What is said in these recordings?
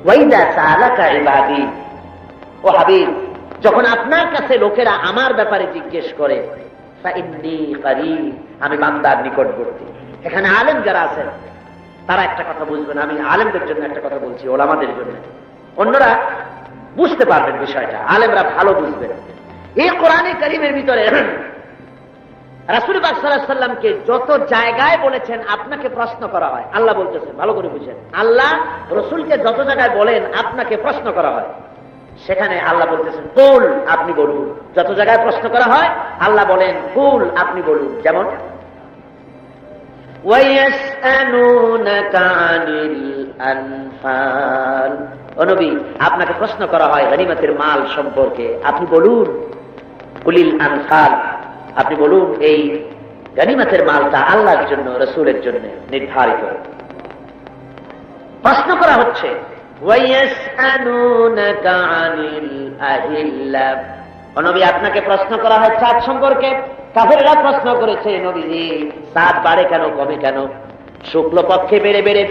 ওয়াইদা সালাকা ইবাদি, ও হাবিব, যখন আপনার কাছে লোকেরা আমার ব্যাপারে জিজ্ঞেস করে, ফাইন্নী কারীব, আমি বান্দার নিকটবর্তী। এখানে আলেম যারা আছেন তারা একটা কথা বুঝবেন, আমি আলেমদের জন্য একটা কথা বলছি, ওলামাদের জন্য, অন্যরা বুঝতে পারবেন বিষয়টা, আলেমরা ভালো বুঝবেন। এই কোরআনে কারীমের ভিতরে রাসূল পাক সাল্লাল্লাহু আলাইহি ওয়াসাল্লামকে যত জায়গায় বলেছেন আপনাকে প্রশ্ন করা হয়, আল্লাহ বলতেছেন, ভালো করে বুঝেন, আল্লাহ রাসূলকে যত জায়গায় বলেন আপনাকে প্রশ্ন করা হয়, সেখানে আল্লাহ বলতেছেন কুল, আপনি বলুন। যত জায়গায় প্রশ্ন করা হয় আল্লাহ বলেন কুল, আপনি বলুন। যেমন ওয়ায়াসআলুনাকা আনিল আনফাল, ও নবী, আপনাকে প্রশ্ন করা হয় গনিমতের মাল সম্পর্কে, আপনি বলুন কুলিল আনফাল, আপনি বলুন এই গনিমতের মালটা আল্লাহর জন্য, রাসূলের জন্য নির্ধারিত। প্রশ্ন করা হচ্ছে ওয়ায়াসআলুনাকা আনিল আহিল্লা, ও নবী, আপনাকে প্রশ্ন করা হয় চাঁদ সম্পর্কে। কাফেররা প্রশ্ন করেছে, নবীজি চাঁদ বাড়ে কেন, কমে কেন? শুক্ল পক্ষে বেড়ে বেড়ে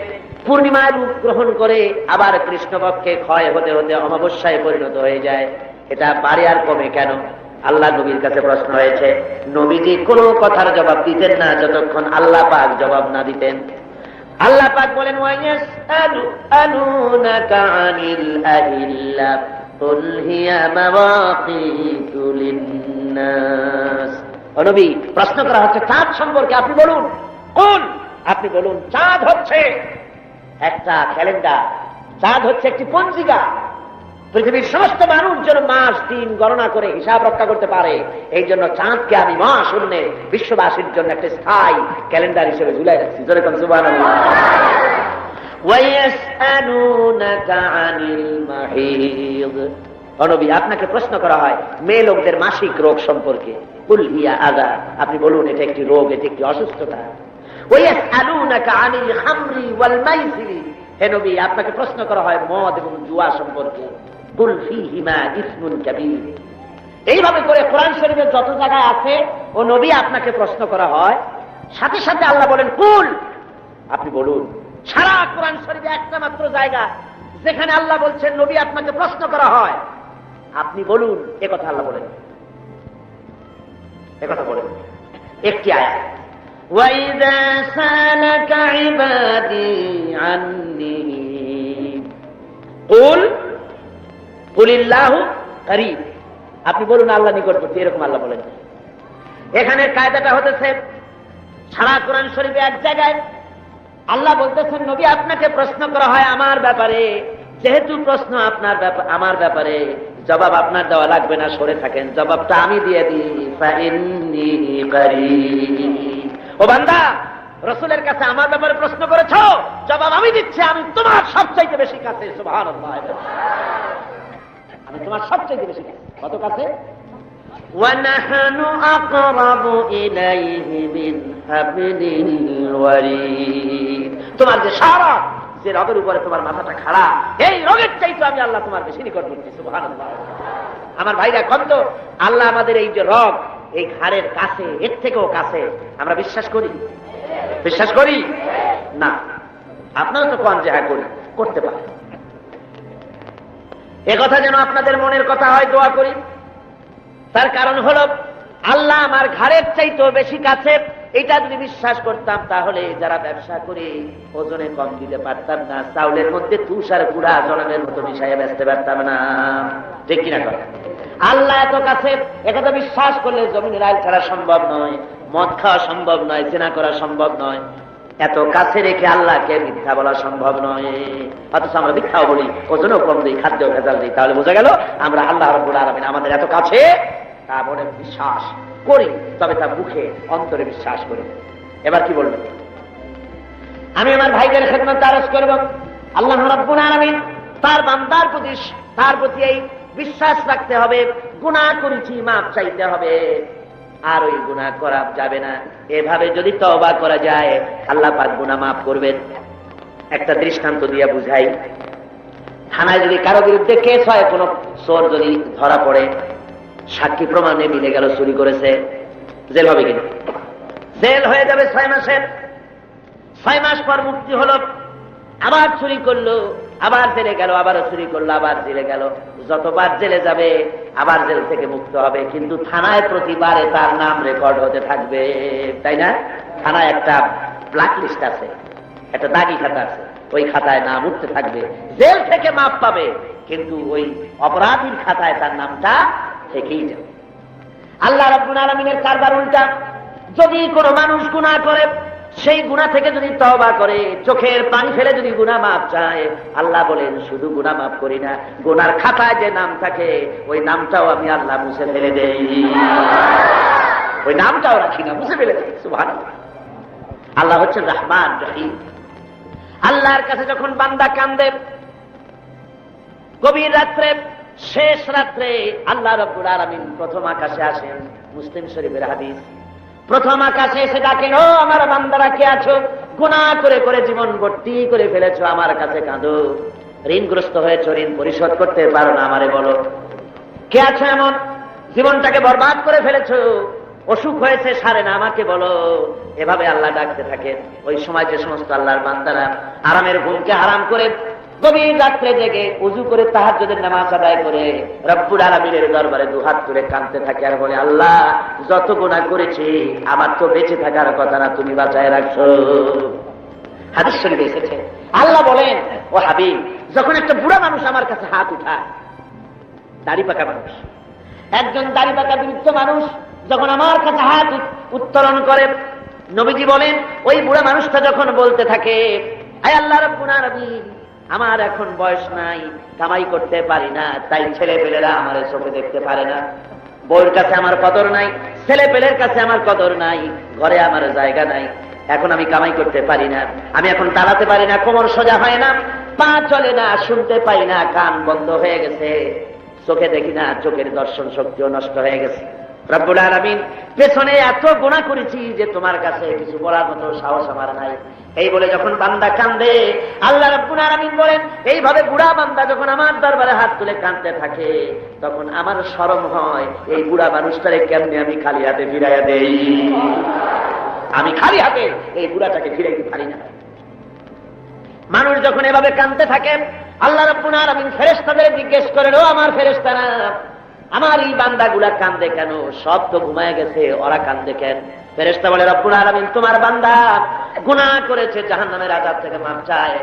পূর্ণিমায় রূপ গ্রহণ করে আবার কৃষ্ণপক্ষে ক্ষয় হতে হতে অমাবস্যায় পরিণত হয়ে যায়, এটা বাড়ে আর কমে কেন? আল্লাহ নবীর কাছে প্রশ্ন হয়েছে, নবীজি কোনো কথার জবাব দিতেন না যতক্ষণ আল্লাহ পাক জবাব না দিতেন। আল্লাহ পাক বলেন ওয়ায়াসআলুনাকা আনিল আহিল্লা কুল হিয়া মাওয়াকিতু লিন-নাস, ও নবী, প্রশ্ন করা হচ্ছে চাঁদ সম্পর্কে, আপনি বলুন কুল, আপনি বলুন চাঁদ হচ্ছে একটা ক্যালেন্ডার, চাঁদ হচ্ছে একটি পঞ্জিকা, পৃথিবীর সমস্ত মানুষ যেন মাস দিন গণনা করে হিসাব রক্ষা করতে পারে, এই জন্য চাঁদকে আমি মহাশূন্যে বিশ্ববাসীর জন্য একটা স্থায়ী ক্যালেন্ডার হিসেবে ঝুলাই রাখছি। যেরকম সুবহানাল্লাহ। ওয়ায়াসআলুনাকা আনিল মাহিদ, ও নবী, আপনাকে প্রশ্ন করা হয় মেয়ে লোকদের মাসিক রোগ সম্পর্কে, কুল হিয়া আযা, আপনি বলুন এটা একটি রোগ, এটা একটি অসুস্থতা। ওয়ায়াসআলুনাকা আনিল খামরি ওয়াল মাইসিরি, হে নবী, আপনাকে প্রশ্ন করা হয় মদ এবং জুয়া সম্পর্কে, কুল ফীহিমা ইসমুন কাবীর। এইভাবে করে কোরআন শরীফের যত জায়গায় আছে, ও নবী, আপনাকে প্রশ্ন করা হয়, সাথে সাথে আল্লাহ বলেন কুল, আপনি বলুন। সারা কোরআন শরীফে একটা মাত্র জায়গা যেখানে আল্লাহ বলছেন নবী আপনাকে প্রশ্ন করা হয়, আপনি বলুন, এ কথা আল্লাহ বলেন, এ কথা বলেন একটি আয়াত, ওয়াইযা সালাকা ইবাদি আন্নী কুল কুলিল্লাহু কারীব, আপনি বলুন আল্লাহ নিকটবর্তী, এরকম আল্লাহ বলেন। এখানে কায়দাটা হতেছে সারা কোরআন শরীফে এক জায়গায় আল্লাহ বলতেছেন নবী আপনাকে প্রশ্ন করা হয় আমার ব্যাপারে, যেহেতু প্রশ্ন আপনার ব্যাপারে, আমার ব্যাপারে, জবাব আপনার দেওয়া লাগবে না, সরে থাকেন, জবাবটা আমি দিয়ে দিই। ফাইন্নী কারীব, ও বান্দা, রাসূলের কাছে আমার ব্যাপারে প্রশ্ন করেছো, জবাব আমি দিচ্ছি, আমি তোমার সবচাইতে বেশি কাছে। সুবহানাল্লাহ, আমি তোমার সবচাইতে বেশি কাছে। কত কাছে? ওয়ানাহনু আকরাবু ইলাইহি মিন হাবলিল ওয়ারিদ, তোমার যে সারা যে রগের উপরে তোমার মাথাটা খাড়া, এই রগের চাইতে আমি আল্লাহ তোমার বেশি নিকটবর্তী। সুবহানাল্লাহ। আমার ভাইরা, কত আল্লাহ আমাদের এই যে রগ, এই ঘাড়ের কাছে, এর থেকেও কাছে, আমরা বিশ্বাস করি? বিশ্বাস করি না? আপনারা তো কোন জায়গা করি, করতে পারেন। এ কথা যেন আপনাদের মনের কথা হয়, দোয়া করি। তার কারণ হলো আল্লাহ আমার ঘাড়ের চাইতেও বেশি কাছে। এটা যদি বিশ্বাস করতাম তাহলে যারা ব্যবসা করে ওজনে কম দিতে পারতাম না, চাউলের মধ্যে তুষার গুড়া জলের মতো মিশাইয়া বেচতে পারতাম না, ঠিক কিনা? আল্লাহ এত কাছে, একথা বিশ্বাস করলে জমিনের আইল ছাড়া সম্ভব নয়, মদ খাওয়া সম্ভব নয়, জিনা করা সম্ভব নয়, এত কাছে রেখে আল্লাহকে মিথ্যা বলা সম্ভব নয়। অথচ আমরা মিথ্যাও বলি, ওজনও কম দিই, খাদ্য ভেজাল দিই, তাহলে বোঝা গেল আমরা আল্লাহ রাব্বুল আলামিন আমাদের এত কাছে, তা বলে বিশ্বাস করি, তবে তা মুখে, অন্তরে বিশ্বাস করি। এবার কি বলবেন? আমি আমার ভাইদের খেদমত আরজ করব, আল্লাহ রাব্বুল আলামিন তার বান্দার প্রতি, তার প্রতি এই বিশ্বাস রাখতে হবে, গুনাহ করেছি মাপ চাইতে হবে, আর ওই গুনাহ করা যাবে না। এভাবে যদি তওবা করা যায় আল্লাহ পাক গুনাহ মাফ করবেন। একটা দৃষ্টান্ত দিয়ে বুঝাই। থানায় যদি কারো বিরুদ্ধে কেস হয়, কোন চোর যদি ধরা পড়ে, সাক্ষী প্রমাণে মিলে গেল চুরি করেছে, জেল হবে কিনা? জেল হয়ে যাবে 6 মাসের। 6 মাস পর মুক্তি হলো, আবার চুরি করলো, আবার জেলে গেল, আবারও চুরি করলো, আবার জেলে গেল। যতবার জেলে যাবে আবার জেল থেকে মুক্ত হবে, কিন্তু থানায় প্রতিবারে তার নাম রেকর্ড হতে থাকবে, তাই না? থানায় একটা ব্ল্যাক লিস্ট আছে, একটা দাগি খাতা আছে, ওই খাতায় নাম উঠতে থাকবে। জেল থেকে মাপ পাবে, কিন্তু ওই অপরাধীর খাতায় তার নামটা থেকেই যাবে। আল্লাহ রাব্বুল আলামিনের কারবার উল্টা। যদি কোনো মানুষ গুনাহ করে, সেই গুনাহ থেকে যদি তওবা করে, চোখের পানি ফেলে যদি গুনাহ মাপ চায়, আল্লাহ বলেন শুধু গুনাহ মাপ করি না, গুনার খাতায় যে নাম থাকে ওই নামটাও আমি আল্লাহ মুছে ফেলে দেই, ওই নামটাও রাখি না, মুছে ফেলে দেই। সুবহানাল্লাহ। আল্লাহ হচ্ছেন রহমান রহিম। আল্লাহর কাছে যখন বান্দা কান্দে, গভীর রাত্রে, শেষ রাত্রে আল্লাহ রাব্বুল আলামিন প্রথম আকাশে আসেন। মুসলিম শরীফের হাদিস, প্রথম আকাশে এসে ডাকেন, ও আমার বান্দারা কে আছো? গুনাহ করে করে জীবন ভর্তি করে ফেলেছো, আমার কাছে কাঁদো। ঋণগ্রস্ত হয়েছো, ঋণ পরিশোধ করতে পারো না, আমারে বলো কে আছো এমন? জীবনটাকে বরবাদ করে ফেলেছো, অসুখ হয়েছে সারে না, আমাকে বলো। এভাবে আল্লাহ ডাকতে থাকেন। ওই সময় যে সমস্ত আল্লাহর বান্দারা আরামের ঘুমকে হারাম করে গভীর রাত্রে জেগে উযু করে তাহাজ্জুদের নামাজ আদায় করে রব্বুল আলামিনের দরবারে দুহাত তুলে কাঁদতে থাকে আর বলে, আল্লাহ যত গুনাহ করেছি আমার তো বেঁচে থাকার কথা না, তুমি বাঁচায় রাখছো। হাদিস শরীফে এসেছে, আল্লাহ বলেন, ও হাবিব, যখন একটা বুড়া মানুষ আমার কাছে হাত উঠায়, দাড়ি পাকা মানুষ, একজন দাড়ি পাকা বৃদ্ধ মানুষ যখন আমার কাছে হাত উত্তোলন করে, নবীজি বলেন ওই বুড়া মানুষটা যখন বলতে থাকে, আয় আল্লাহ রাব্বুল আলামিন, আমার এখন বয়স নাই, কামাই করতে পারি না, তাই ছেলে পেলেরা আমার চোখে দেখতে পারে না, বউয়ের কাছে আমার কদর নাই, ছেলে পেলের কাছে আমার কদর নাই, ঘরে আমার জায়গা নাই, এখন আমি কামাই করতে পারি না, আমি এখন দাঁড়াতে পারি না, কোমর সোজা হয় না, পা চলে না, শুনতে পাই না, কান বন্ধ হয়ে গেছে, চোখে দেখি না, চোখের দর্শন শক্তিও নষ্ট হয়ে গেছে। রব্বুল আলামিন, পেছনে এত গুনাহ করেছি যে তোমার কাছে কিছু বলার মতো সাহস আমার নাই। এই বলে যখন বান্দা কান্দে, আল্লাহ রাব্বুল আলামিন বলেন, এইভাবে বুড়া বান্দা যখন আমার দরবারে হাত তুলে কাঁদতে থাকে, তখন আমার শরম হয়, এই বুড়া মানুষটারে কেমনে আমি খালি হাতে ফিরাইয়া দেই। আমি খালি হাতে এই বুড়াটাকে ফিরাইতে পারি না। মানুষ যখন এভাবে কাঁদতে থাকে, আল্লাহ রাব্বুল আলামিন ফেরেশতাদের জিজ্ঞেস করেন, ও আমার ফেরেশতারা, আমার এই বান্দাগুলা কান্দে কেন? সব তো ঘুমায় গেছে, ওরা কান্দে কেন? ফেরেশতা বলে, রব্বুল আলামিন, তোমার বান্দা গুনাহ করেছে, জাহান্নামের আযাব থেকে মাপ চায়।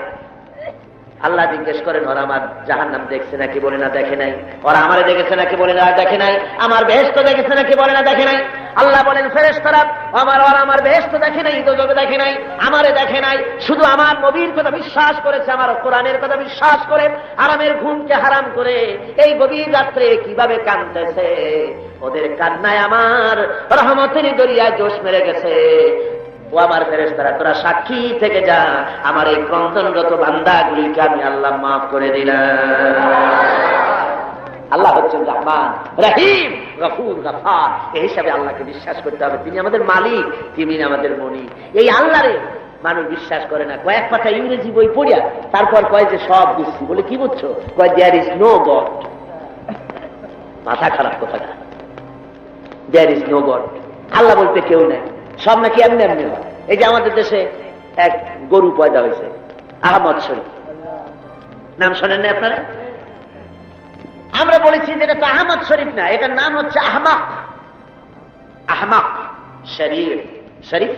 আল্লাহ জিজ্ঞেস করেন, ওরা আমার জাহান্নাম দেখছে নাকি? বলে না, দেখে নাই। ওরা আমারে দেখেছে নাকি? বলে না, দেখে নাই। আমার বেহেশত দেখেছে নাকি? বলে না, দেখে নাই। আল্লাহ বলেন, ফেরেশতারা, ওরা আমার বেহেশত দেখে নাই, দোজখ দেখে নাই, আমারে দেখে নাই, শুধু আমার নবীর কথা বিশ্বাস করেছে, আমার কোরআনের কথা বিশ্বাস করে আরামের ঘুমকে হারাম করে এই গভীর রাত্রে কিভাবে কাঁদতেছে, ওদের কান্নায় আমার রহমতের দরিয়ায় জোশ মেরে গেছে। ও আমার ফেরেশতারা, তোরা সাক্ষী থেকে যা, আমার এই ক্রন্দনরত বান্দাগুলিকে আমি আল্লাহ মাফ করে দিলাম। আল্লাহ হচ্ছেন রহমান রহিম গফুর গফার। এই হিসাবে আল্লাহকে বিশ্বাস করতে হবে, তিনি আমাদের মালিক, তিনি আমাদের মনি। এই আল্লাহরে মানুষ বিশ্বাস করে না। কয়েক পাতা ইংরেজি বই পড়িয়া তারপর কয় যে সব বুঝছি। বলে কি বুঝছো? কয় দেয়ার ইজ নো গড। মাথা খারাপ কথা, দেয়ার ইজ নো গড, আল্লাহ বলতে কেউ নেই, সব নাকি এমনি এমনি হয়। এই যে আমাদের দেশে এক গরু পয়দা হয়েছে, আহমদ শরীফ, নাম শোনেন না আপনারা? আমরা বলেছি যে এটা তো আহমদ শরীফ না, এটার নাম হচ্ছে আহমাক। আহমাক শরীফ, শরীফ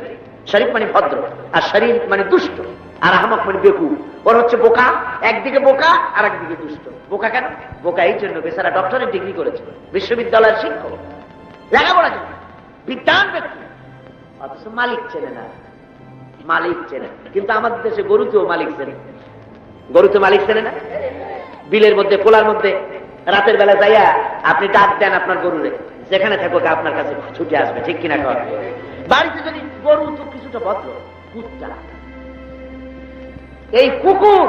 শরীফ মানে ভদ্র, আর শরীফ মানে দুষ্ট, আর আহমাক মানে বেকুব। ওর হচ্ছে বোকা, একদিকে বোকা আর একদিকে দুষ্ট। বোকা কেন? বোকা এই জন্য বেচারা ডক্টরের ডিগ্রি করেছে, বিশ্ববিদ্যালয়ের শিক্ষক, লেখাপড়া জন্য বিজ্ঞান ব্যক্তি, অথচ মালিক চেনে না। মালিক চেনে, কিন্তু আমাদের দেশে গরুতেও মালিক চেনে। গরুতে মালিক চেনে না। বিলের মধ্যে, পোলার মধ্যে রাতের বেলা যাইয়া আপনি ডাক দেন আপনার গরুরে, যেখানে থাকুক আপনার কাছে ছুটে আসবে, ঠিক কিনা কর? বাড়িতে যদি গরু তো কিছুটা ভদ্র, কুত্তা, এই কুকুর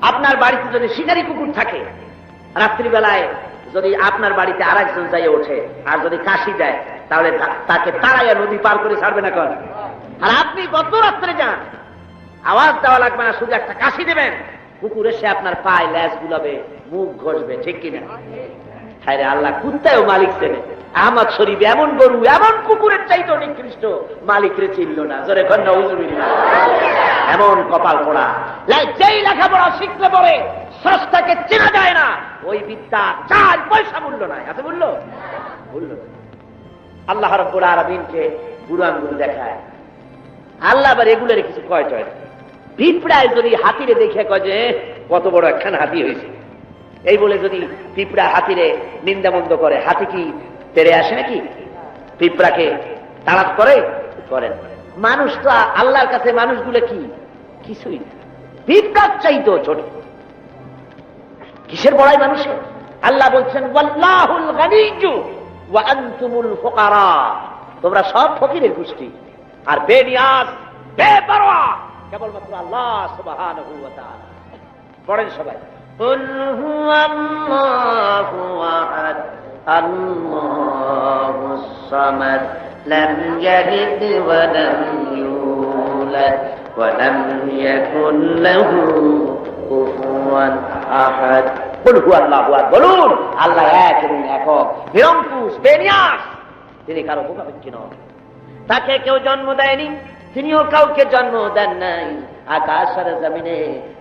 আপনার বাড়িতে যদি শিকারী কুকুর থাকে, রাত্রিবেলায় যদি আপনার বাড়িতে আর একজন যাইয়া ওঠে আর যদি কাশি দেয়, তাহলে তাকে তাড়াইয়া নদী পার করে ছাড়বে না কর? আর আপনি গত রাত্রে যান, আওয়াজ দেওয়া লাগবে না, শুধু একটা কাশি দেবেন, কুকুর এসে আপনার পায়ে ল্যাজ গুলাবে, মুখ ঘষবে, ঠিক কিনা? হ্যাঁ রে, আল্লাহ কুত্তায়ও মালিক চেনে। আহমদ শরীফ এমন গরু, এমন কুকুরের চাইতে নিকৃষ্ট, মালিকরে চিনল না। জোরে কন্যা হুজুর, এমন কপাল পড়া। যেই লেখাপড়া শিখতে পড়ে স্রষ্টাকে চেনা যায় না, ওই বিদ্যা 4 পয়সা মূল্য নাই। আছে মূল্য? মূল্য নাই। আল্লাহ রাব্বুল আলামিনকে বুড়ো আঙ্গুল দেখায়, আল্লাহ আবার এগুলোর কিছু কয় টয় না। পিঁপড়ায় যদি হাতিরে দেখে কয় যে কত বড় একখান হাতি হয়েছে, এই বলে যদি পিঁপড়া হাতিরে নিন্দামন্দ করে, হাতি কি তেড়ে আসে নাকি? পিঁপড়াকে তাড়াত করে? করেন। মানুষ তো আল্লাহর কাছে মানুষগুলো কি কিছুই না, পিঁপড়ার চাইতো ছোট। কিসের বড়াই মানুষের? আল্লাহ বলছেন ওয়াল্লাহুল গানিয়্যু ওয়া আনতুমুল ফুকারা, তোমরা সব ফকিরের গোষ্ঠী আর বেনিয়াজ বেপরোয়া কেবলমাত্র আল্লাহ সুবহানাহু ওয়া তাআলা। পড়েন সবাই, কুল হুয়াল্লাহু আহাদ আল্লাহুস সামাদ লাম ইয়ালিদ ওয়া লাম ইউলাদ ওয়া লাম ইয়াকুল লাহু কুফুয়ান আহাদ। কুল হুয়াল্লাহু আহাদ, বলুন আল্লাহ এক এবং একক, নিরঙ্কুশ, বেনিয়াজ, তিনি কারো মুখাপেক্ষী নন। তাকে কেউ জন্ম দেয়নি, তিনিও কাউকে জন্ম দেন নাই। আকাশ আর জমিনে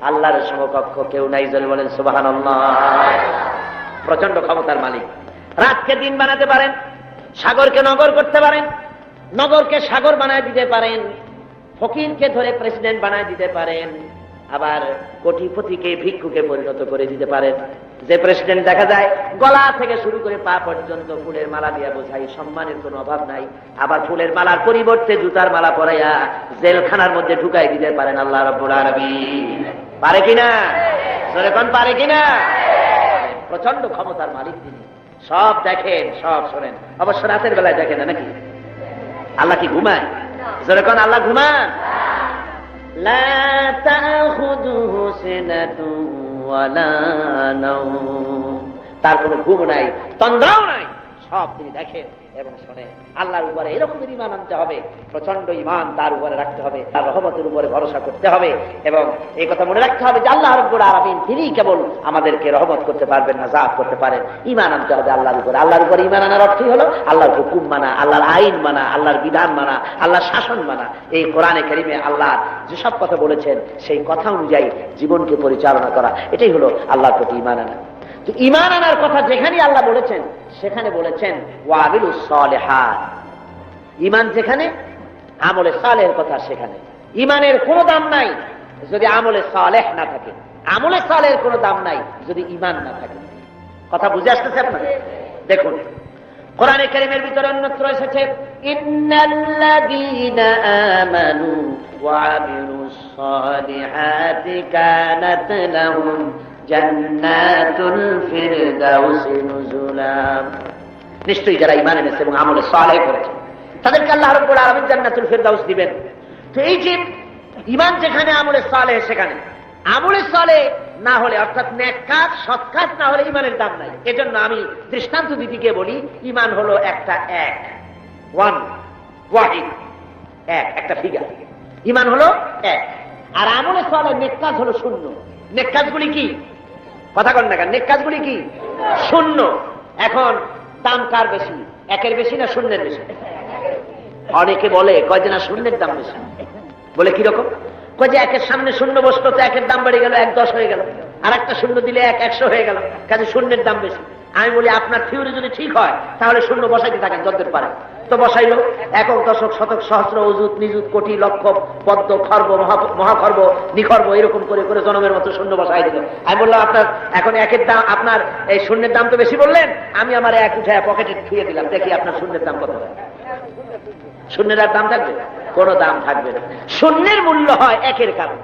আল্লাহর সমকক্ষ কেউ নাই। জল বলেন সুবহানাল্লাহ। প্রচন্ড ক্ষমতার মালিক। রাতকে দিন বানাতে পারেন, সাগরকে নগর করতে পারেন, নগরকে সাগর বানায় দিতে পারেন, ফকিরকে ধরে প্রেসিডেন্ট বানায় দিতে পারেন, আবার কোটিপতিকে ভিক্ষুকে পরিণত করে দিতে পারেন। যে প্রেসিডেন্ট দেখা যায় গলা থেকে শুরু করে পা পর্যন্ত ফুলের মালা দিয়া বোঝাই, সম্মানের কোনো অভাব নাই। আবার ফুলের মালার পরিবর্তে জুতার মালা পরাইয়া জেলখানার মধ্যে ঢুকাই দিতে পারেন আল্লাহ রাব্বুল আলামিন। পারে কিনা? জোরে কোন পারে কিনা? প্রচন্ড ক্ষমতার মালিক তিনি। সব দেখেন, সব শোনেন। অবশ্য রাতের বেলায় দেখেন না নাকি? আল্লাহ কি ঘুমায়? জোরে কোন আল্লাহ ঘুমান? লা তাখুযুহু সিনাতুন ওয়ালা নাওম, তার কোনো ঘুম নাই, তন্দ্রাও নাই, সব তিনি দেখেন এবং শোনেন। আল্লাহর উপরে এরকমের ঈমান আনতে হবে, প্রচন্ড ঈমান তার উপরে রাখতে হবে, তার রহমতের উপরে ভরসা করতে হবে এবং এই কথা মনে রাখতে হবে যে আল্লাহ রাব্বুল আলামিন তিনি কেবল আমাদেরকে রহমত করতে পারবেন না, যাব করতে পারেন। ঈমান আনতে হবে আল্লাহর উপরে। আল্লাহর উপরে ঈমান আনার অর্থই হলো আল্লাহর হুকুম মানা, আল্লাহর আইন মানা, আল্লাহর বিধান মানা, আল্লাহর শাসন মানা। এই কোরআনে কারিমে আল্লাহ যেসব কথা বলেছেন সেই কথা অনুযায়ী জীবনকে পরিচালনা করা, এটাই হলো আল্লাহর প্রতি ঈমান আনা। তো ঈমান আনার কথা যেখানে আল্লাহ বলেছেন সেখানে বলেছেন ওয়াবিলুস সালিহাত। ঈমান যেখানে, আমলে সালেহের কথা সেখানে। ঈমানের কোনো দাম নাই যদি আমলে সালেহ না থাকে, আমলে সালেহের কোনো দাম নাই যদি ঈমান না থাকে। কথা বুঝে আসতেছে আপনার? দেখুন কোরআনে কারীমের ভিতরে অন্যত্র এসেছে ইন্নাল্লাযীনা আমানু ওয়া আমিলুস সালিহাতি কানাত লাহুম জান্নাতুল ফিরদাউসি নুজুলা। নিশ্চয়ই যারা ঈমান এনেছে এবং আমলে সালেহ করেছে তাদেরকে আল্লাহ রাব্বুল আলামিন জান্নাতুল ফিরদাউস দিবেন। তো এই যে ঈমান যেখানে, আমলে সালেহ সেখানে। আমলে সালেহ না হলে, অর্থাৎ নেক কাজ, সৎ কাজ না হলে ঈমানের দাম নাই। এজন্য আমি দৃষ্টান্ত দিতে গিয়ে বলি ঈমান হলো একটা এক, ওয়ান, ওয়াহিদ, এক, একটা ফিগার। ঈমান হলো এক, আর আমলে সালেহ নেক কাজ হলো শূন্য। নেক কাজগুলি কি? কথা কন না কেন? নেক কাজগুলি কি? শূন্য। এখন দাম কার বেশি, একের বেশি না শূন্যের বেশি? অনেকে বলে কয় যে না শূন্যের দাম বেশি। বলে কিরকম? কয় যে একের সামনে শূন্য বসলো তো একের দাম বেড়ে গেল, 1 10 হয়ে গেল, আর একটা শূন্য দিলে 1 100 হয়ে গেল, কাজে শূন্যের দাম বেশি। আমি বলি আপনার থিওরি যদি ঠিক হয় তাহলে শূন্য বসাইতে থাকেন যতদূর পারে। তো বসাইলো একক, দশক, শতক, সহস্র, অযুত, নিযুত, কোটি, লক্ষ, পদ্ম, খর্ব, মহাখর্ব, নিখর্ব, এরকম করে করে জনমের মতো শূন্য বসাই দিল। আমি বললাম আপনার এখন একের দাম, আপনার এই শূন্যের দাম তো বেশি বললেন, আমি আমার এক উঠায় পকেটে ছুঁয়ে দিলাম, দেখি আপনার শূন্যের দাম কত হয়। শূন্যের আর দাম থাকবে? কোনো দাম থাকবে না। শূন্যের মূল্য হয় একের কারণে।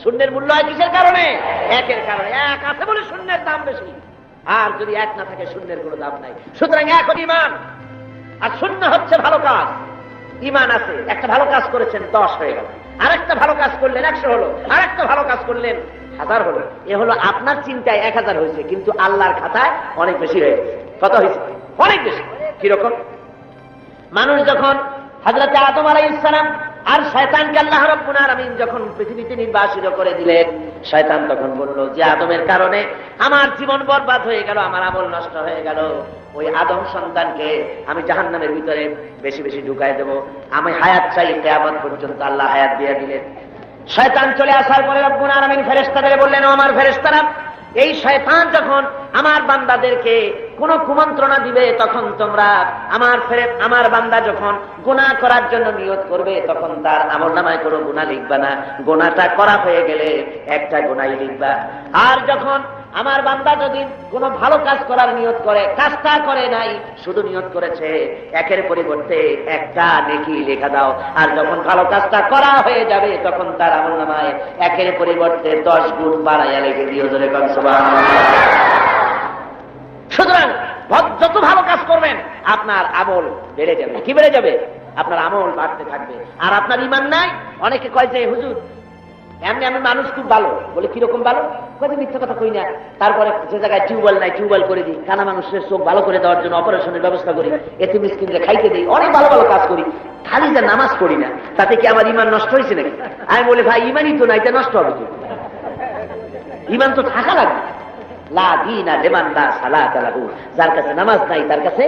শূন্যের মূল্য হয় কিসের কারণে? একের কারণে। এক আছে বলে শূন্যের দাম বেশি, আর যদি এক না থাকে শূন্যের কোনো দাম নাই। সুতরাং এক হল ঈমান, আর শূন্য হচ্ছে ভালো কাজ। ঈমান আছে, একটা ভালো কাজ করেছেন 10 হয়ে গেল, আর একটা ভালো কাজ করলেন 100 হলো, আর একটা ভালো কাজ করলেন 1000 হলো। এ হলো আপনার চিন্তায় 1000 হয়েছে, কিন্তু আল্লাহর খাতায় অনেক বেশি হয়ে গেছে। কত হয়েছে? অনেক বেশি। কিরকম? মানুষ যখন হযরত আদম আলাইহিস সালাম আর শয়তানকে আল্লাহ রাব্বুল আলামিন যখন পৃথিবীতে নির্বাসিত করে দিলেন, শয়তান তখন বলল যে আদমের কারণে আমার জীবন বরবাদ হয়ে গেল, আমার আমল নষ্ট হয়ে গেল, ওই আদম সন্তানকে আমি জাহান্নামের ভিতরে বেশি বেশি ঢুকাই দেব, আমি হায়াত চাই কিয়ামত পর্যন্ত। আল্লাহ হায়াত দিয়ে দিলেন। শয়তান চলে আসার পরে রব্বুল আলামিন ফেরেশতাদের বললেন, ও আমার ফেরেশতারা, এই শয়তান যখন আমার বান্দাদেরকে কোন কুমন্ত্রণা দিবে, তখন তোমরা আমার বান্দা যখন গুনাহ করার জন্য নিয়ত করবে, তখন তার আমলনামায় কোনো গুনাহ লিখবা না, গুনাহটা করা হয়ে গেলে একটা গুনাহই লিখবা। আর যখন আমার বান্দা যদি কোনো ভালো কাজ করার নিয়ত করে, কাজটা করে নাই, শুধু নিয়ত করেছে, একের পরিবর্তে একটা নেকি লেখা দাও। আর যখন ভালো কাজটা করা হয়ে যাবে, তখন তার আমলনামায় একের পরিবর্তে 10 গুণ বাড়াইয়া লিখে দিও। জোরে কোন সুবহানাল্লাহ। সুতরাং যত ভালো কাজ করবেন আপনার আমল বেড়ে যাবে। কি বেড়ে যাবে? আপনার আমল বাড়তে থাকবে। আর আপনার ঈমান নাই। অনেকে কয় যে হুজুর এমনি আমি মানুষ খুব ভালো, বলে কিরকম ভালো? কয়ে মিথ্যা কথা কই না। তারপরে যে জায়গায় টিউবওয়েল নাই টিউবওয়েল করে দিই, কানা মানুষের চোখ ভালো করে দেওয়ার জন্য অপারেশনের ব্যবস্থা করি, এতে মিসকিনদের খাইতে দিই, অনেক ভালো ভালো কাজ করি, খালি যা নামাজ পড়ি না, তাতে কি আমার ঈমান নষ্ট হয়েছে নাকি? আমি বলি ভাই ঈমানই তো নাই, এটা নষ্ট হবে কি? ঈমান তো থাকা লাগবে। লা দীনা লিমান লা সালাতা লাহু, যার কাছে নামাজ নাই তার কাছে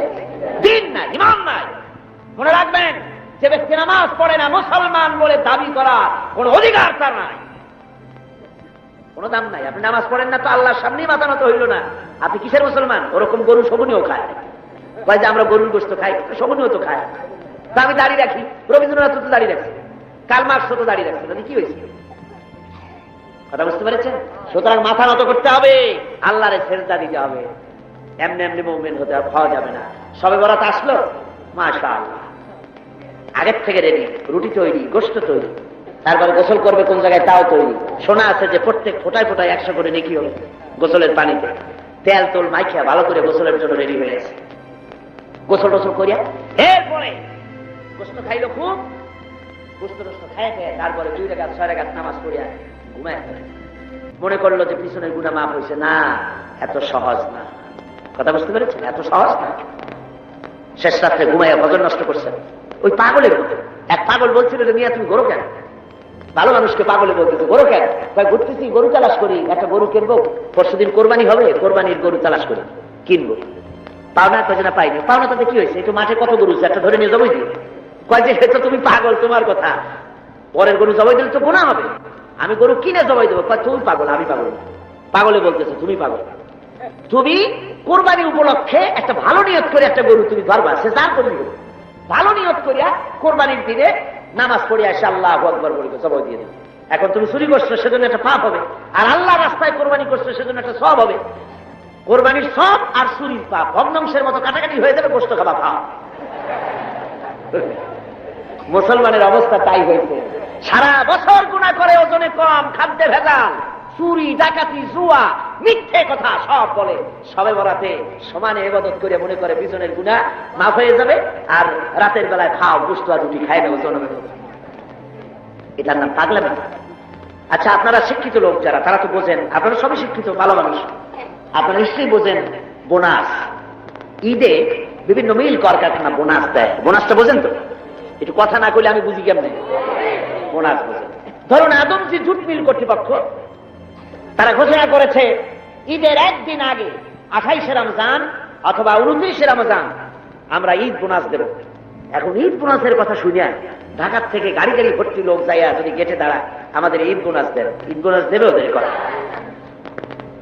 দ্বীন নাই, ঈমান নাই। মনে রাখবেন, যে ব্যক্তি নামাজ পড়ে না, মুসলমান বলে দাবি করা কোনো অধিকার তার নাই, কোনো দাম নাই। আপনি নামাজ পড়েন না তো আল্লাহর সামনেই মাথা নত হইল না, আপনি কিসের মুসলমান? ওরকম গরু শগুনিও খায়, কয় যে আমরা গরুর গোশত খাই, শগুনিও তো খায়। তা আমি দাঁড়িয়ে রাখি, রবীন্দ্রনাথ তো দাঁড়িয়ে রাখছি, কার্ল মার্কস তো দাঁড়িয়ে রাখছে, তাহলে কি হয়েছে? কথা বুঝতে পেরেছেন? সুতরাং মাথা নত করতে হবে, আল্লাহরে সেজদা দিতে হবে। এমনি এমনি মুমিন হওয়া যাবে না। সবে বরাত আসলো, মাশাআল্লাহ, আগের থেকে রেডি, রুটি তৈরি, গোশত তৈরি, তারপরে গোসল করবে কোন জায়গায় তাও তৈরি। শোনা আছে যে প্রত্যেক ফোটায় ফোটায় 100 করে নেকি হবে গোসলের পানিতে। তেল তোল মাইখা ভালো করে গোসলের জন্য রেডি হয়ে গেছে। গোসল টোসল করিয়া এরপরে গোশত খাইলো খুব, গোশত টোস্ত খাই খেয়ে তারপরে 2 রাকাত 6 রাকাত নামাজ পড়িয়া ঘুমায় পড়ে। মনে করলো যে পিছনের গুনাহ মাফ হয়েছে। না, এত সহজ না। কথা বুঝতে পেরেছেন? এত সহজ না। শেষ রাত্রে ঘুমাইয়া ফজর নষ্ট করছেন। ওই পাগলের মতো এক পাগল বলছিল যে মিয়া তুমি গরু কেন? ভালো মানুষকে পাগলে বলতেছে গরু কেন? ঘুরতেছি, গরু তালাশ করি, একটা গরু কিনবো, পরশুদিন কোরবানি হবে, কোরবানির গরু তালাশ করি, কিনবো। পাওনা কয় না পাইনি। পাওনা তাতে কি হয়েছে? একটু মাঠে কত গরু, একটা ধরে নিয়ে যাবোই দিয়ে। কয় যে তো তুমি পাগল, তোমার কথা, পরের গরু জবাই দিলে তো গুনাহ হবে, আমি গরু কিনে জবাই দেবো। কয় তুমি পাগল, আমি পাগল। পাগলে বলতেছে তুমি পাগল। তুমি কোরবানি উপলক্ষে একটা ভালো নিয়ত করে একটা গরু তুমি ধরবা, সে যার করি ভালো নিয়ত করিয়া কোরবানির দিনে নামাজ পড়িয়া এসে আল্লাহু আকবার বলে জবাই দিয়ে দেবে। এখন তুমি চুরি করছো, সেজন্য একটা পাপ হবে, আর আল্লাহ রাস্তায় কোরবানি করছো, সেজন্য একটা সওয়াব হবে। কোরবানির সওয়াব আর চুরির পাপ ভগ্নাংশের মতো কাটাকাটি হয়ে যাবে, গোশত খাওয়া পাপ। মুসলমানের অবস্থা তাই হয়েছে। সারা বছর গুনাহ করে, ওজনে কম, খাদ্যে ভেজাল, চুরি, ডাকাতি, জুয়া, মিথ্যে কথা সব বলে। সবে বরাতে সমানে ইবাদত করে মনে করে পিছনের গুনাহ মাফ হয়ে যাবে, আর রাতের বেলায় খাও গোশত আর রুটি খাই না, ওজন। এটার নাম পাগলামি। আচ্ছা, আপনারা শিক্ষিত লোক যারা, তারা তো বোঝেন, আপনারা সবই শিক্ষিত, ভালো মানুষ, আপনারা নিশ্চয়ই বোঝেন বোনাস। ঈদে বিভিন্ন মিল কলকারখানা বোনাস দেয়। বোনাসটা বোঝেন তো? একটু কথা না করলে আমি বুঝি কেমনে বোনাস বোঝেন। ধরুন আদমজি জুট মিল কর্তৃপক্ষ, তারা ঘোষণা করেছে ঈদের একদিন আগে 28শে রমজান অথবা 29শে রমজান আমরা ঈদ বোনাস দেব। এখন ঈদ বোনাসের কথা শুনিয়া ঢাকার থেকে গাড়ি গাড়ি ভর্তি লোক যাইয়া যদি গেটে দাঁড়ায়, আমাদের ঈদ বোনাস দেবে, ঈদ বোনাস দেবে ওদের কথা।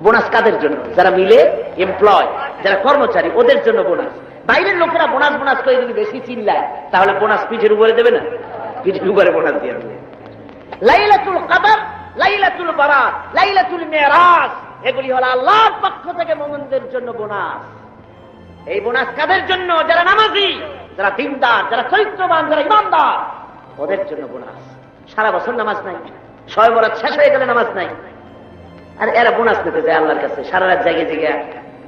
বোনাস কাদের জন্য? যারা মিলে এমপ্লয়, যারা কর্মচারী, ওদের জন্য বোনাস। বাইরের লোকেরা বোনাস বোনাস করে যদি বেশি চিল্লায়, তাহলে বোনাস পিঠের উপরে দেবে না, পিঠের উপরে বোনাস দিয়ে দেবে। লাইলাতুল কদর, লাইলাতুল বারাত, লাইলাতুল মেরাজ, এগুলি হলো আল্লাহর পক্ষ থেকে মুমিনদের জন্য বোনাস। এই বোনাস কাদের জন্য? যারা নামাজি, যারা দিনদার, যারা চরিত্রবান, যারা ইমানদার, ওদের জন্য বোনাস। সারা বছর নামাজ নাই, শবে বরাত শেষ হয়ে গেলে নামাজ নাই, আর এরা বোনাস নিতে যায় আল্লাহর কাছে। সারা রাত জায়গায় জায়গায়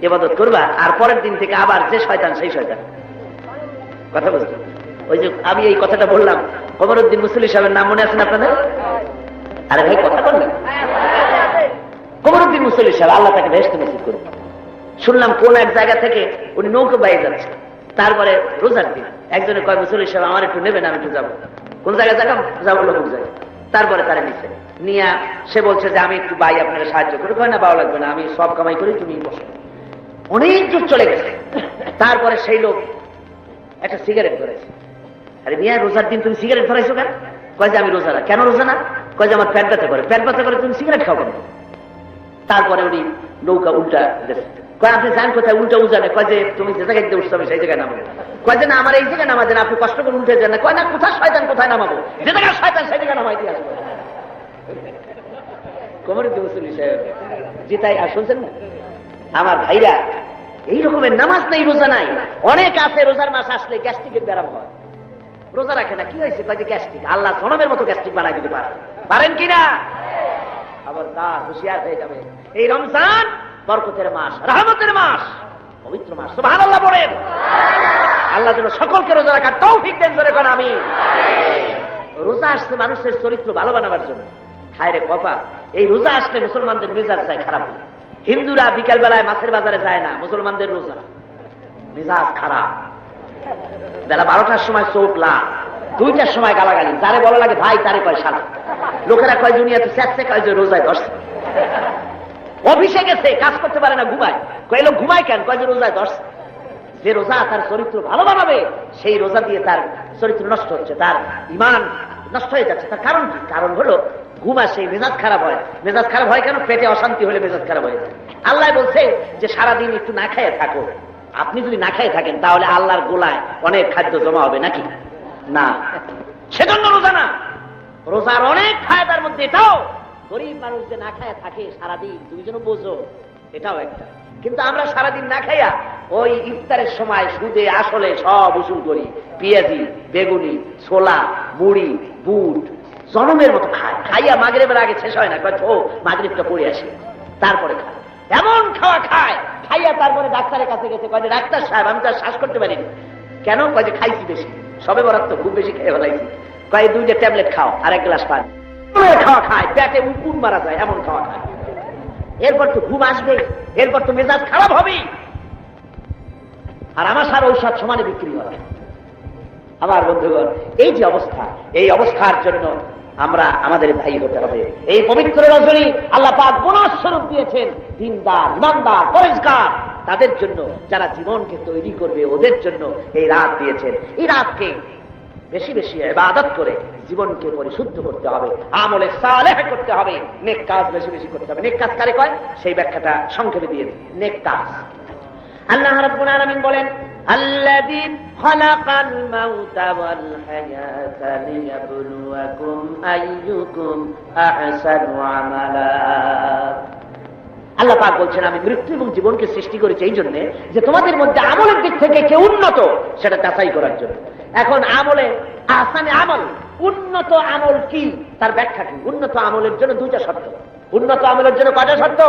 ইবাদত করবা, আর পরের দিন থেকে আবার যে শয়তান সেই শয়তান। কথা বুঝতে? ওই যে আমি এই কথাটা বললাম, কমরউদ্দিন মুসল্লি সাহেবের নাম মনে আছেন আপনাদের? আরে ভাই কথা বললেন, কমরউদ্দিন মুসল্লি সাহেব, আল্লাহ তাকে বেহেশতে নসিব করুন। শুনলাম কোন এক জায়গা থেকে উনি নৌকা বাইয়ে যাচ্ছে, তারপরে রোজার দিন একজনে কয় মুসল্লি সাহেব আমার একটু নেবেন, আমি একটু যাবো। কোন জায়গায় যাবো লোক জায়গায়। তারপরে তারা নিচ্ছে নিয়ে সে বলছে যে আমি একটু ভাই আপনাকে সাহায্য করি। কয় না, ভালো লাগবে না, আমি সব কামাই করি, তুমি বসো। অনেক দূর চলে গেছে। তারপরে সেই লোক একটা সিগারেট ধরেছে। আরে মিয়া, রোজার দিন তুমি সিগারেট ধরাইছো কেন? কয় যে আমি রোজা না। কেন রোজা না? কয় যে আমার পেট ব্যথা করে। পেট ব্যথা করে তুমি সিগারেট খাও কেন? তারপরে উনি নৌকা উল্টা কয় আপনি যান কোথায়? উল্টা উজানে। কয় যে তুমি যে জায়গায় উঠতে হবে সেই জায়গায় নামো। কয় যে না আমার এই জায়গায় নামা দেন, আপনি কষ্ট করে উঠে যান না। কয় না কোথায় শয়তান কোথায় নামাবো, যে জায়গায় শয়তান সেই জায়গায় নামাই দিয়ে আসবো। কোমরে মুসল্লি সাহেব জি তাই আর শুনছেন না আমার ভাইরা, এই রকমের নামাজ নেই, রোজা নাই। অনেক আছে রোজার মাস আসলে গ্যাস্ট্রিকের ব্যারাম হয়, রোজা রাখে না। কি হয়েছে? কয় যে গ্যাস্ট্রিক। আল্লাহ জনমের মতো গ্যাস্ট্রিক বানাই দিতে পারেন কিনা? আবার তার হুঁশিয়ার হয়ে যাবে। এই রমজান বরকতের মাস, রহমতের মাস, পবিত্র মাস। সুবহানাল্লাহ বলেন। আল্লাহ যেন সকলকে রোজা রাখার তৌফিক দেন, জোরে কোন আমিন। রোজা আসছে মানুষের চরিত্র ভালো বানাবার জন্য। হায় রে কপা, এই রোজা আসলে মুসলমানদের মেজাজ যায় খারাপ। হিন্দুরা বিকাল বেলায় মাছের বাজারে যায় না, মুসলমানদের রোজা মেজাজ খারাপ। বেলা 12টার সময় চোখ লাল, 2টার সময় গালাগালি, যারে বলা লাগে ভাই তারে কয় শালা। লোকেরা কয় দুনিয়াতে স্যাচ্ছে, কয় যে রোজায় ধরছে। অফিসে গেছে, কাজ করতে পারে না, ঘুমায়। কয় লোক ঘুমায় কেন? কয় যে রোজায় ধরছে। যে রোজা তার চরিত্র ভালো বানাবে, সেই রোজা দিয়ে তার চরিত্র নষ্ট হচ্ছে, তার ঈমান নষ্ট হয়ে যাচ্ছে। তার কারণ কি? কারণ হলো ঘুম আসে, মেজাজ খারাপ হয়। মেজাজ খারাপ হয় কেন? পেটে অশান্তি হলে মেজাজ খারাপ হয়ে যায়। আল্লাহ বলছে যে সারাদিন একটু না খেয়ে থাকো। আপনি যদি না খেয়ে থাকেন তাহলে আল্লাহর গোলায় অনেক খাদ্য জমা হবে নাকি? না, সেজন্য রোজা না। রোজার অনেক ফায়দার মধ্যে এটাও, গরিব মানুষ যে না খায় থাকে সারাদিন, তুমি যেন বোঝো, এটাও একটা। কিন্তু আমরা সারাদিন না খাইয়া ওই ইফতারের সময় সুদে আসলে সব উসুল করি। পেঁয়াজি, বেগুনি, ছোলা, মুড়ি, বুট জনমের মতো খায়। খাইয়া মাগরিবের আগে শেষ হয় না, কয় ও মাগরিবটা পড়ে আসে, তারপরে খায়। এমন খাওয়া খায়, খাইয়া তারপরে ডাক্তারের কাছে গেছে, কয় ডাক্তার সাহেব আমি তো আর শ্বাস করতে পারিনি। কেন? কয় যে খাইছি বেশি, সবে বরাত তো খুব বেশি খেয়ে ফেলাইছি। কয় 2টা ট্যাবলেট খাও আর 1 গ্লাস পানি। খাওয়া খায়, পেটে উকুন মারা যায়, এমন খাওয়া খায়। এরপর তো ঘুম আসবে, এরপর তো মেজাজ খারাপ হবে। আর আমার সার ঔষধ সমানে বিক্রি হয়। আমার বন্ধুগণ, এই যে অবস্থা, এই অবস্থার জন্য আমরা আমাদের ভাই হতে হবে। এই পবিত্র রজনী আল্লাহ পাক বোনাস স্বরূপ দিয়েছেন দিনদার, ইমানদার, পরিষ্কার তাদের জন্য, যারা জীবনকে তৈরি করবে ওদের জন্য এই রাত দিয়েছেন। এই রাতকে বেশি বেশি ইবাদত করে জীবনকে পরিশুদ্ধ করতে হবে, আমলে সালেহ করতে হবে, নেক কাজ বেশি বেশি করতে হবে। নেক কাজ কারে কয় সেই ব্যাখ্যাটা সংক্ষেপে দিয়ে দিই। নেক কাজ, আল্লাহ রাব্বুল আলামিন বলেন আল্লাযী খালাকাল মাউতা ওয়াল হায়াতা লিয়াবলুয়াকুম আইয়ুকুম আহসানু আমালা। আল্লাহ পাক বলছেন আমি মৃত্যু এবং জীবনকে সৃষ্টি করেছি এই জন্য যে তোমাদের মধ্যে আমলের দিক থেকে কে উন্নত সেটা যাচাই করার জন্য। এখন আমলে আহসানে আমল, উন্নত আমল কি তার ব্যাখ্যা কি? উন্নত আমলের জন্য 2টা শর্ত। উন্নত আমলের জন্য কয়টা শর্ত?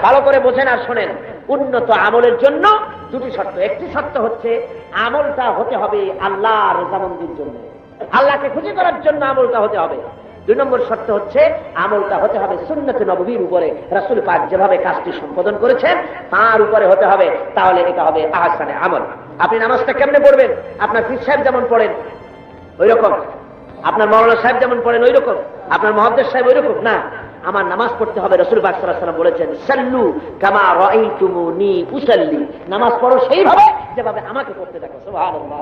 ভালো করে বোঝেন আর শোনেন। উন্নত আমলের জন্য 2টি শর্ত। একটি শর্ত হচ্ছে আমলটা হতে হবে আল্লাহর রযামন্দির জন্য, আল্লাহকে খুশি করার জন্য আমলটা হতে হবে। 2 নম্বর শর্ত হচ্ছে আমলটা হতে হবে সুন্নতে নববীর উপরে, রাসূল পাক যেভাবে কাজটি সম্পাদন করেছেন তার উপরে হতে হবে, তাহলে এটা হবে আহসানে আমল। আপনি নামাজটা কেমনে পড়বেন? আপনার পীর সাহেব যেমন পড়েন ওই রকম, আপনার মাওলানা সাহেব যেমন পড়েন ওই রকম, আপনার মুহাদ্দিস সাহেব ওই রকম না। আমার নামাজ পড়তে হবে, রাসূল পাক সাল্লাল্লাহু আলাইহি ওয়াসাল্লাম বলেছেন সাল্লু কামা রাআইতুমুনি উসাল্লি, নামাজ পড়ো সেইভাবে যেভাবে আমাকে পড়তে দেখো। সুবহানাল্লাহ।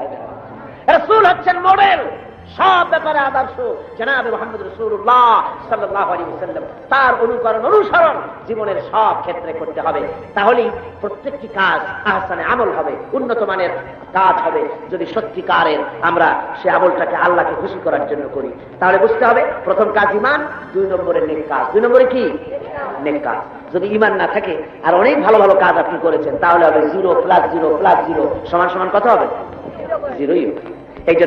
রাসূল হচ্ছেন মডেল, সব ব্যাপারে আদর্শ। জনাবে মুহাম্মদ রাসূলুল্লাহ সাল্লাল্লাহু আলাইহি ওয়াসাল্লাম, তার অনুকরণ অনুসরণ জীবনের সব ক্ষেত্রে করতে হবে। তাহলেই প্রত্যেকটি কাজ আহসানে আমল হবে, উন্নত মানের কাজ হবে। যদি সত্যিকারের আমরা সে আমলটাকে আল্লাহকে খুশি করার জন্য করি, তাহলে বুঝতে হবে প্রথম কাজ ঈমান, 2 নম্বরে নেক কাজ। 2 নম্বরে কি? নেক কাজ। যদি ঈমান না থাকে আর অনেক ভালো ভালো কাজ আপনি করেছেন, তাহলে হবে 0 + 0 + 0 = কত হবে? 0ই হবে।